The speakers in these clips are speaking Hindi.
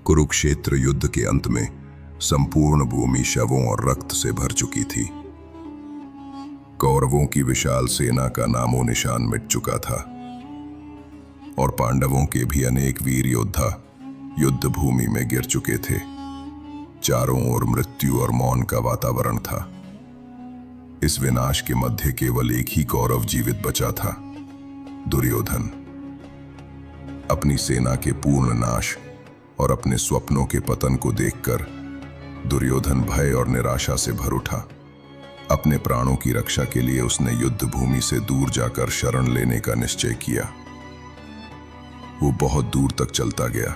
कुरुक्षेत्र युद्ध के अंत में संपूर्ण भूमि शवों और रक्त से भर चुकी थी। कौरवों की विशाल सेना का नामो निशान मिट चुका था और पांडवों के भी अनेक वीर योद्धा युद्ध भूमि में गिर चुके थे। चारों ओर मृत्यु और मौन का वातावरण था। इस विनाश के मध्य केवल एक ही कौरव जीवित बचा था, दुर्योधन। अपनी सेना के पूर्ण नाश और अपने स्वप्नों के पतन को देखकर दुर्योधन भय और निराशा से भर उठा। अपने प्राणों की रक्षा के लिए उसने युद्ध भूमि से दूर जाकर शरण लेने का निश्चय किया। वो बहुत दूर तक चलता गया,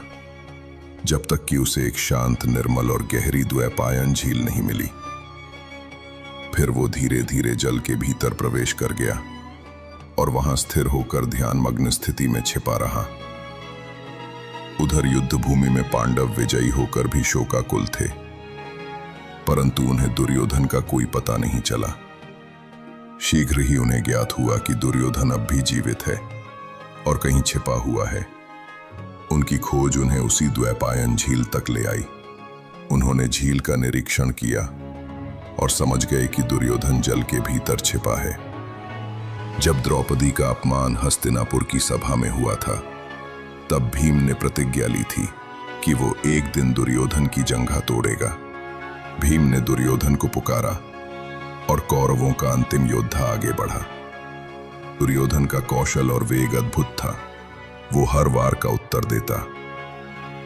जब तक कि उसे एक शांत, निर्मल और गहरी द्वैपायन झील नहीं मिली। फिर वो धीरे धीरे जल के भीतर प्रवेश कर गया और वहां स्थिर होकर ध्यानमग्न स्थिति में छिपा रहा। उधर युद्ध भूमि में पांडव विजयी होकर भी शोकाकुल थे, परंतु उन्हें दुर्योधन का कोई पता नहीं चला। शीघ्र ही उन्हें ज्ञात हुआ कि दुर्योधन अब भी जीवित है और कहीं छिपा हुआ है। उनकी खोज उन्हें उसी द्वैपायन झील तक ले आई। उन्होंने झील का निरीक्षण किया और समझ गए कि दुर्योधन जल के भीतर छिपा है। जब द्रौपदी का अपमान हस्तिनापुर की सभा में हुआ था, तब भीम ने प्रतिज्ञा ली थी कि वो एक दिन दुर्योधन की जंघा तोड़ेगा। भीम ने दुर्योधन को पुकारा और कौरवों का अंतिम योद्धा आगे बढ़ा। दुर्योधन का कौशल और वेग अद्भुत था। वो हर वार का उत्तर देता,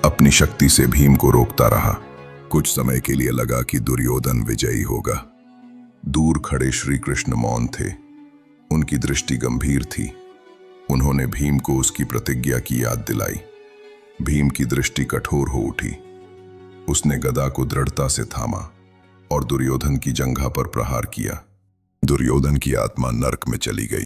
अपनी शक्ति से भीम को रोकता रहा। कुछ समय के लिए लगा कि दुर्योधन विजयी होगा। दूर खड़े श्री कृष्ण मौन थे। उनकी दृष्टि गंभीर थी। उन्होंने भीम को उसकी प्रतिज्ञा की याद दिलाई। भीम की दृष्टि कठोर हो उठी। उसने गदा को दृढ़ता से थामा और दुर्योधन की जंघा पर प्रहार किया। दुर्योधन की आत्मा नरक में चली गई।